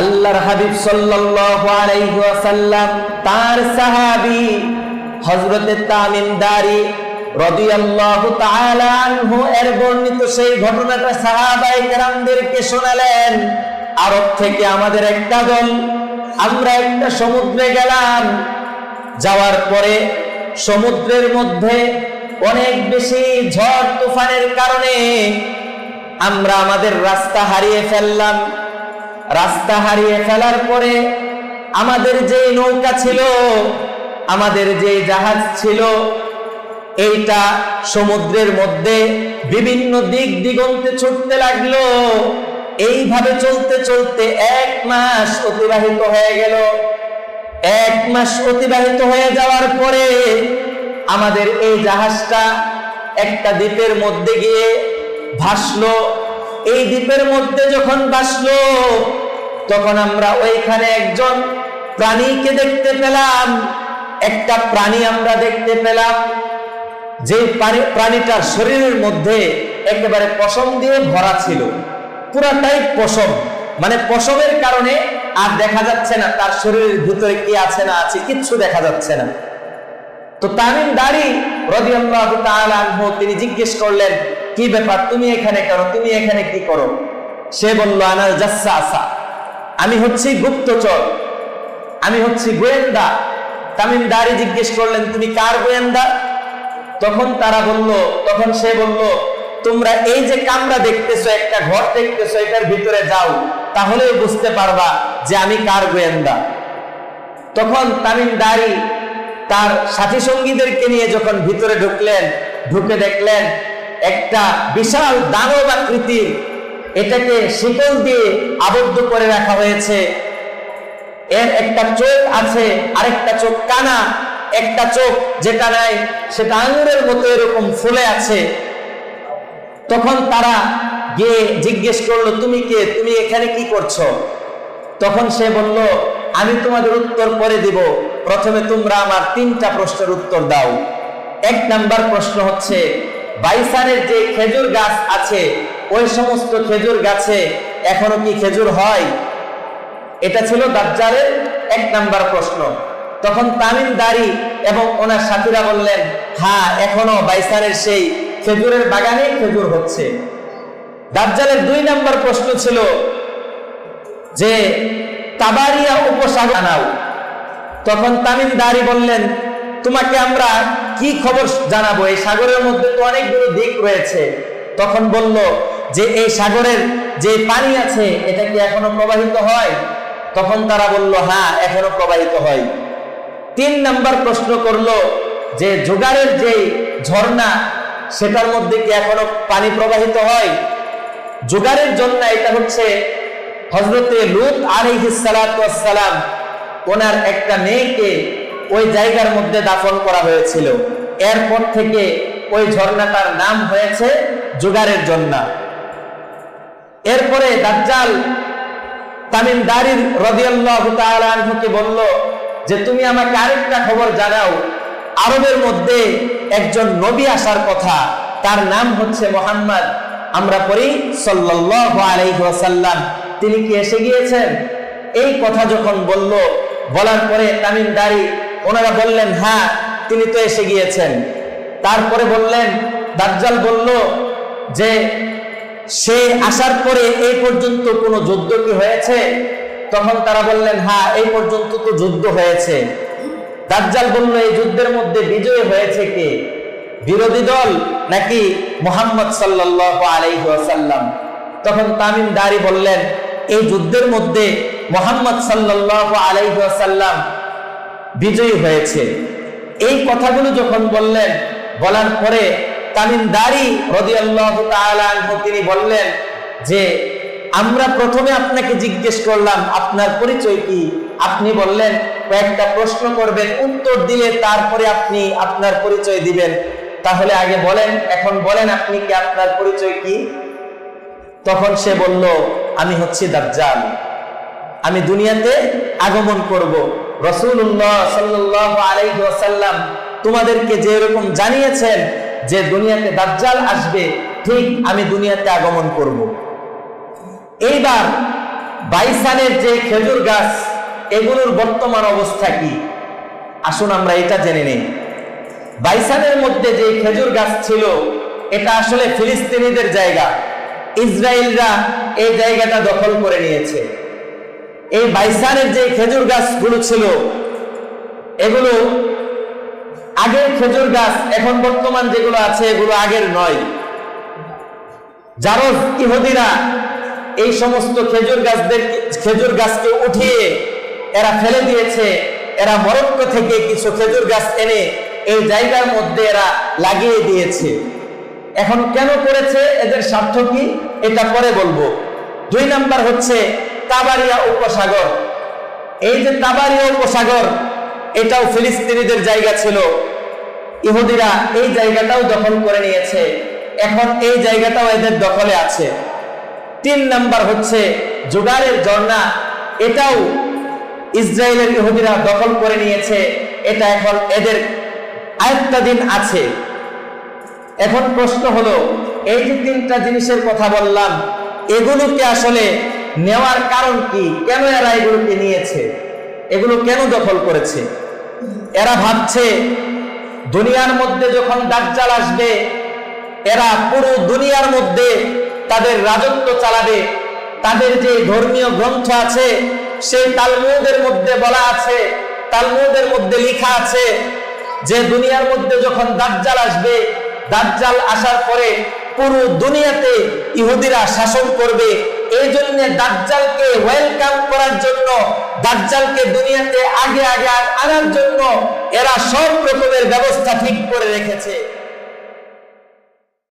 আল্লাহর হাবিব সাল্লাল্লাহু আলাইহি ওয়াসাল্লাম তার সাহাবী হযরতে তামিম দারি রাদিয়াল্লাহু তাআলা আনহু এর বর্ণিত সেই ঘটনাটা সাহাবায়ে কেরামদেরকে শোনালেন। আরব থেকে আমাদের একটা দল, আমরা একটা সমুদ্রে গেলাম। যাওয়ার পরে সমুদ্রের মধ্যে অনেক বেশি ঝড় তুফানের কারণে আমরা আমাদের রাস্তা হারিয়ে ফেললাম। রাস্তা হারিয়ে ফেলার পরে আমাদের যে নৌকা ছিল, আমাদের যে জাহাজ ছিল, এইটা সমুদ্রের মধ্যে বিভিন্ন দিক দিগন্তে ছুটতে লাগলো। এইভাবে চলতে চলতে 1 মাস অতিবাহিত হয়ে গেল। 1 মাস অতিবাহিত হয়ে যাওয়ার পরে আমাদের এই জাহাজটা একটা দ্বীপের মধ্যে গিয়ে ভাসলো। এই দ্বীপের মধ্যে যখন ভাসলো তখন আমরা ওইখানে একজন প্রাণীকে দেখতে পেলাম। একটা প্রাণী আমরা দেখতে পেলাম, যে প্রাণীটার শরীরের মধ্যে একেবারে পশম দিয়ে ভরা ছিল, পুরাটাই পশম। মানে পশমের কারণে আর দেখা যাচ্ছে না তার শরীরের ভিতরে কি আছে না আছে, কিচ্ছু দেখা যাচ্ছে না। তো তামিম দারি রাদিয়াল্লাহু তাআলা আনহু তিনি জিজ্ঞেস করলেন, কি ব্যাপার, তুমি এখানে কেন, তুমি এখানে কি করো? সে বলল, আনাল জাসসাসা, আমি হচ্ছি গুপ্তচর, আমি হচ্ছি গোয়েন্দা। তামিম দারি জিজ্ঞেস করলেন, তুমি কার গোয়েন্দা? তখন সে বলল, তোমরা এই যে কামরা দেখতেছো, একটা ঘর দেখতেছো, এটার ভিতরে যাও, তাহলে বুঝতে পারবা যে আমি কার গোয়েন্দা। তখন তামিম দারি তার সাথী সঙ্গীদেরকে নিয়ে যখন ভিতরে ঢুকলেন, ঢুকে দেখলেন একটা বিশাল দানব আকৃতির, এটাকে শিকল দিয়ে আবদ্ধ করে রাখা হয়েছে। এর একটা চোখ আছে, আরেকটা চোখ কানা, একটা চোখ যেটা নাই সেটা আঙুরের মতো এরকম ফুলে আছে। তখন তারা গিয়ে জিজ্ঞেস করলো, তুমি কে, তুমি এখানে কি করছো? তখন সে বলল, আমি তোমাদের উত্তর পরে দিব, প্রথমে তোমরা আমার 3টা প্রশ্নের উত্তর দাও। 1 নাম্বার প্রশ্ন হচ্ছে, বাইসানের যে খেজুর গাছ আছে, ওই সমস্ত খেজুর গাছে এখনো কি খেজুর হয়? এটা ছিল দাজ্জালের 1 নাম্বার প্রশ্ন। তখন তামিম দারি এবং ওনার সাথীরা বললেন, হ্যাঁ, এখনো বাইসানের সেই খেজুরের বাগানে খেজুর হচ্ছে। দাজ্জালের 2 নাম্বার প্রশ্ন ছিল যে তাবারিয়া উপসাগর জানাও। তখন তামিম দারি বললেন, তোমাকে আমরা কি খবর জানাবো, এই সাগরের মধ্যে তো অনেকগুলো দিক রয়েছে। তখন বলল যে এই সাগরের যে পানি আছে এটা কি এখনো প্রবাহিত হয়? তখন তারা বলল, হ্যাঁ, এখনো প্রবাহিত হয়। 3 নাম্বার প্রশ্ন করলো যে জোগাড়ের যে ঝর্ণা, সেটার মধ্যে কি এখনো পানি প্রবাহিত হয়? জোগাড়ের জন্য এটা হচ্ছে হযরতে লূত আলাইহিস সালাতু ওয়াস সালাম, ওনার একটা মেয়েকে ওই জায়গার মধ্যে দাফন করা হয়েছিল। এরপর থেকে ওই ঝর্ণাটার নাম হয়েছে জোগাড়ের ঝর্ণা। এরপরে দাজ্জাল তামিম দারি রাদিয়াল্লাহু তাআলা আনহুকে বলল যে তুমি আমাকে আরেকটা খবর জানাও, আরবের মধ্যে একজন নবী আসার কথা, তার নাম হচ্ছে মুহাম্মদ, আমরা পড়ি সাল্লাল্লাহু আলাইহি ওয়াসাল্লাম, তিনি কি এসে গিয়েছেন? এই কথা যখন বলার পরে তামিম দারি ওনারা বললেন, হ্যাঁ, তিনি তো এসে গিয়েছেন। তারপরে বললেন, দাজ্জাল বলল যে সে আসার পরে এই পর্যন্ত কোনো যুদ্ধ কি হয়েছে? তখন তারা বললেন, হ্যাঁ, এই পর্যন্ত তো যুদ্ধ হয়েছে। দাজ্জাল বলল, এই যুদ্ধের মধ্যে বিজয়ী হয়েছে কে, বিরোধী দল নাকি মুহাম্মদ সাল্লাল্লাহু আলাইহি ওয়াসাল্লাম? তখন তামিম দারি বললেন, এই যুদ্ধের মধ্যে মুহাম্মদ সাল্লাল্লাহু আলাইহি ওয়াসাল্লাম বিজয়ী হয়েছে। এই কথাগুলো যখন বললেন, বলার পরে তামিম দারি রাদিয়াল্লাহু তাআলা আনহু তিনি বললেন যে আমরা প্রথমে আপনাকে জিজ্ঞেস করলাম আপনার পরিচয় কি, আপনি বললেন কয়েকটা প্রশ্ন করবেন, উত্তর দিলে তারপরে আপনি আপনার পরিচয় দিবেন, তাহলে আগে বলেন, এখন বলেন আপনি কি, আপনার পরিচয় কি? তখন সে বলল, আমি হচ্ছি দাজ্জাল, আমি দুনিয়াতে আগমন করব। রাসূলুল্লাহ সাল্লাল্লাহু আলাইহি ওয়াসাল্লাম তোমাদেরকে যে এরকম জানিয়েছেন যে দুনিয়াতে দাজ্জাল আসবে, ঠিক আমি দুনিয়াতে আগমন করব। এইবার বাইসানের যে খেজুর গাছ, এগুলোর বর্তমান অবস্থা কি? আসুন আমরা এটা জেনে নেই। বাইসানের মধ্যে যে খেজুর গাছ ছিল, এটা আসলে ফিলিস্তিনিদের জায়গা। ইসরায়েলরা এই জায়গাটা দখল করে নিয়েছে। এই বাইসানের যে খেজুর গাছগুলো ছিল, এগুলো আগের খেজুর গাছ। এখন বর্তমান যেগুলো আছে এগুলো আগের নয়। জারজ ইহুদিরা এই সমস্ত খেজুর গাছকে উঠিয়ে এরা ফেলে দিয়েছে। এরা মরক্কো থেকে কিছু খেজুর গাছ এনে এই জায়গার মধ্যে এরা লাগিয়ে দিয়েছে। এখন কেন করেছে, এদের স্বার্থ কি, এটা পরে বলবো। 2 নাম্বার হচ্ছে তাবারিয়া উপসাগর। এই যে তাবারিয়া উপসাগর, এটাও ফিলিস্তিনিদের জায়গা ছিল। ইহুদিরা এই জায়গাটাও দখল করে নিয়েছে। এখন এই জায়গাটাও এদের দখলে আছে। 3 নাম্বার হচ্ছে জোগাড়ের ঝর্ণা। এটাও ইসরায়েলের ইহুদিরা দখল করে নিয়েছে। এটা এখন এদের আয়ত্তাধীন আছে। এখন প্রশ্ন হলো, এই যে 3টা জিনিসের কথা বললাম, এগুলোকে আসলে নেওয়ার কারণ কি? কেন এরা এগুলোকে নিয়েছে? এগুলো কেন দখল করেছে? এরা ভাবছে দুনিয়ার মধ্যে যখন দাজ্জাল আসবে, এরা পুরো দুনিয়ার মধ্যে তাদের রাজত্ব চালাবে। তাদের যে ধর্মীয় গ্রন্থ আছে, সেই তালমুদের মধ্যে বলা আছে, তালমুদের মধ্যে লেখা আছে যে দুনিয়ার মধ্যে যখন দাজ্জাল আসবে, দাজ্জাল আসার পরে পুরো দুনিয়াতে ইহুদিরা শাসন করবে। এই জন্য দাজ্জালকে ওয়েলকাম করার জন্য, দাজ্জালকে দুনিয়াতে আগে আগে আনার জন্য এরা সব রকমের ব্যবস্থা ঠিক করে রেখেছে।